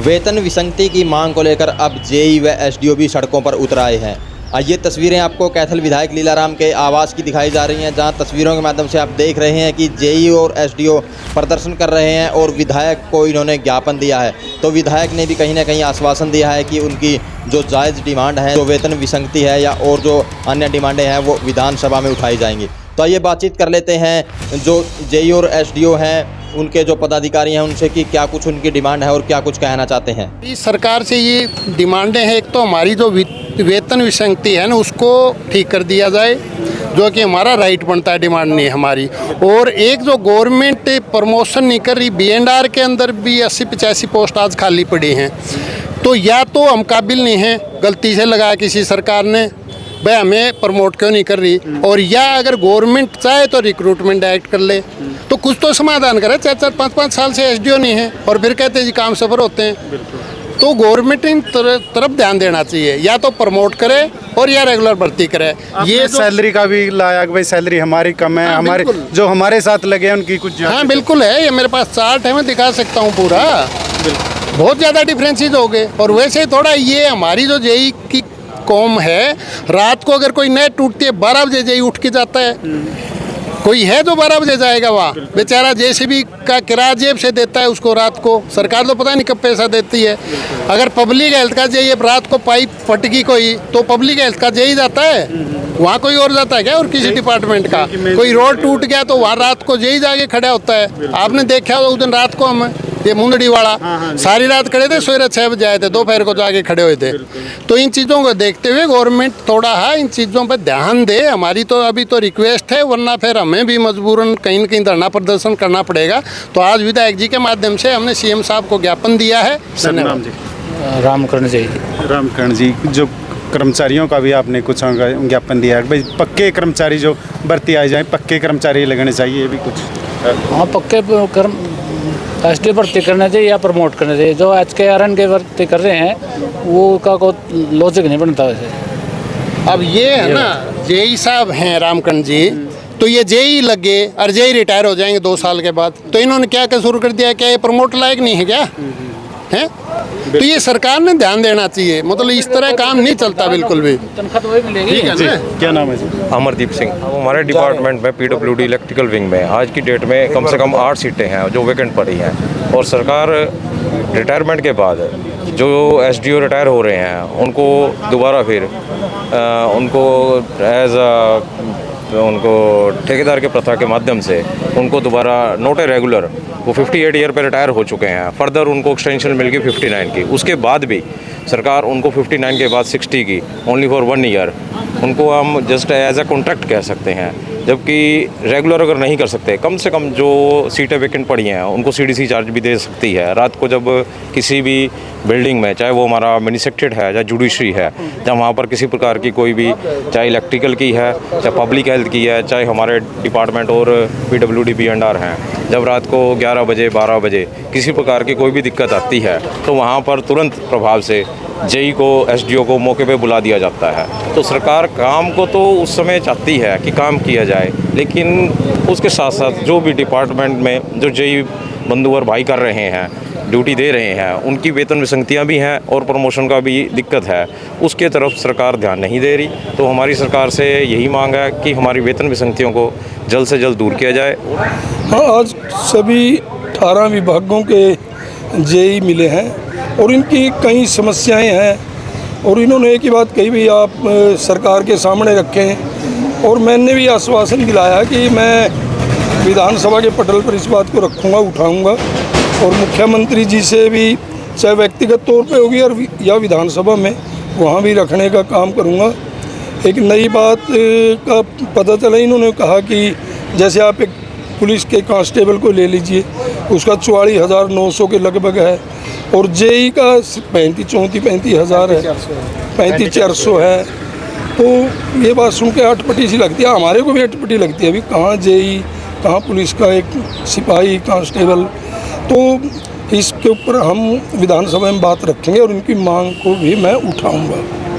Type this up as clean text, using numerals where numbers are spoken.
वेतन विसंगति की मांग को लेकर अब जेई व एसडीओ भी सड़कों पर उतर आए हैं। ये तस्वीरें आपको कैथल विधायक लीलाराम के आवास की दिखाई जा रही हैं, जहां तस्वीरों के माध्यम से आप देख रहे हैं कि जेई और एसडीओ प्रदर्शन कर रहे हैं और विधायक को इन्होंने ज्ञापन दिया है। तो विधायक ने भी कहीं ना कहीं आश्वासन दिया है कि उनकी जो जायज़ डिमांड है, जो वेतन विसंगति है या और जो अन्य डिमांडें हैं, वो विधानसभा में उठाई जाएंगी। तो आइए बातचीत कर लेते हैं जो जेई और एसडीओ हैं, उनके जो पदाधिकारी हैं, उनसे कि क्या कुछ उनकी डिमांड है और क्या कुछ कहना चाहते हैं। इस सरकार से ये डिमांडें हैं, एक तो हमारी जो वेतन विसंगति है ना, उसको ठीक कर दिया जाए, जो कि हमारा राइट बनता है, डिमांड नहीं हमारी। और एक जो गवर्नमेंट प्रमोशन नहीं कर रही, बीएनआर के अंदर भी 80-85 पोस्ट आज खाली पड़ी हैं। तो या तो हम काबिल नहीं हैं, गलती से लगाया किसी सरकार ने, भाई हमें प्रमोट क्यों नहीं कर रही, और या अगर गवर्नमेंट चाहे तो रिक्रूटमेंट डायरेक्ट कर ले, तो कुछ तो समाधान करे। 4-4, 5-5 साल से एसडीओ नहीं है और फिर कहते हैं जी काम सफर होते हैं। तो गवर्नमेंट इन तरफ ध्यान देना चाहिए, या तो प्रमोट करे और या रेगुलर भर्ती करे। ये सैलरी का भी लाया कि भाई सैलरी हमारी कम है, हमारे जो हमारे साथ लगे उनकी कुछ। हाँ बिल्कुल है, ये मेरे पास चार्ट है, मैं दिखा सकता हूँ पूरा। बहुत ज़्यादा डिफरेंसेस हो गए। और वैसे थोड़ा ये हमारी जो जेई की कौम है, रात को अगर कोई नेट टूटती है 12 बजे जेई उठ के जाता है। कोई है जो 12 बजे जाएगा वहाँ? बेचारा जेसीबी का किराया जेब से देता है उसको रात को। सरकार तो पता नहीं कब पैसा देती है। अगर पब्लिक हेल्थ का जेई रात को पाइप फट गई कोई, तो पब्लिक हेल्थ का जेई जाता है वहाँ, कोई और जाता है क्या? और किसी डिपार्टमेंट का कोई रोड टूट गया तो वहाँ रात को जेई जाके खड़ा होता है। आपने देखा उस दिन रात को हम ये मुंदड़ी वाला सारी रात खड़े थे, सवेरे 6 बजे आए थे, दोपहर को जाके खड़े हुए थे। तो इन चीज़ों को देखते हुए गवर्नमेंट थोड़ा है इन चीज़ों पर ध्यान दे। हमारी तो अभी तो रिक्वेस्ट है, वरना फिर हमें भी मजबूरन कहीं न कहीं धरना प्रदर्शन करना पड़ेगा। तो आज विधायक जी के माध्यम से हमने सीएम साहब को ज्ञापन दिया है। रामकरण जी, जो कर्मचारियों का भी आपने कुछ ज्ञापन दिया है, भाई पक्के कर्मचारी जो भर्ती आ जाए, पक्के कर्मचारी लगने चाहिए, ये भी कुछ। हाँ, पक्के एसडी भर्ती करना चाहिए या प्रमोट करना चाहिए। जो आज के आरएन के भर्ती कर रहे हैं वो का कोई लॉजिक नहीं बनता वैसे। अब ये है ना, जेई साहब हैं रामकरण जी, तो ये जेई लगे और जेई रिटायर हो जाएंगे 2 साल के बाद, तो इन्होंने क्या कसूर कर दिया? क्या ये प्रमोट लायक नहीं है क्या? हैं? तो ये सरकार ने ध्यान देना चाहिए। मतलब इस तरह काम नहीं चलता बिल्कुल भी। तनख्वाह तो वही मिलेगी। ठीक है ना? क्या नाम है जी? अमरदीप सिंह। हमारे डिपार्टमेंट में पीडब्ल्यूडी इलेक्ट्रिकल विंग में आज की डेट में कम से कम 8 सीटें हैं जो वैकेंट पड़ी हैं। और सरकार रिटायरमेंट के बाद जो एसडीओ रिटायर हो रहे हैं उनको दोबारा फिर उनको ठेकेदार के प्रथा के माध्यम से उनको दोबारा नोट रेगुलर, वो 58 ईयर पर रिटायर हो चुके हैं। फर्दर उनको एक्सटेंशन मिल गई 59 की। उसके बाद भी सरकार उनको 59 के बाद 60 की ओनली फॉर 1 ईयर उनको हम जस्ट एज अ कॉन्ट्रैक्ट कह सकते हैं। जबकि रेगुलर अगर नहीं कर सकते, कम से कम जो सीटें वैकेंट पड़ी हैं उनको सीडीसी चार्ज भी दे सकती है। रात को जब किसी भी बिल्डिंग में, चाहे वो हमारा मिनी सेक्रेटरीट है, चाहे जुडिशरी है, जब वहाँ पर किसी प्रकार की कोई भी, चाहे इलेक्ट्रिकल की है, चाहे पब्लिक हेल्थ की है, चाहे हमारे डिपार्टमेंट और पीडब्ल्यूडी बीएनआर हैं, जब रात को 11 बजे 12 बजे किसी प्रकार की कोई भी दिक्कत आती है तो वहाँ पर तुरंत प्रभाव से जेई को, एसडीओ को मौके पे बुला दिया जाता है। तो सरकार काम को तो उस समय चाहती है कि काम किया जाए, लेकिन उसके साथ साथ जो भी डिपार्टमेंट में जो जेई बंधु और भाई कर रहे हैं, ड्यूटी दे रहे हैं, उनकी वेतन विसंगतियाँ भी हैं और प्रमोशन का भी दिक्कत है, उसके तरफ सरकार ध्यान नहीं दे रही। तो हमारी सरकार से यही मांग है कि हमारी वेतन विसंगतियों को जल्द से जल्द दूर किया जाए। हाँ, आज सभी 18 विभागों के जेई मिले हैं और इनकी कई समस्याएं हैं और इन्होंने एक ही बात कही, भी आप सरकार के सामने रखें। और मैंने भी आश्वासन दिलाया कि मैं विधानसभा के पटल पर इस बात को रखूँगा, उठाऊँगा और मुख्यमंत्री जी से भी, चाहे व्यक्तिगत तौर पे होगी और या विधानसभा में, वहाँ भी रखने का काम करूँगा। एक नई बात का पता चला, इन्होंने कहा कि जैसे आप एक पुलिस के कांस्टेबल को ले लीजिए, उसका 44,900 के लगभग है और जेई का 35,000 है, 35,400 है। तो ये बात सुन के अटपटी सी लगती है, हमारे को भी अटपटी लगती है। अभी कहाँ जेई, कहाँ पुलिस का एक सिपाही कांस्टेबल। तो इसके ऊपर हम विधानसभा में बात रखेंगे और उनकी मांग को भी मैं उठाऊंगा।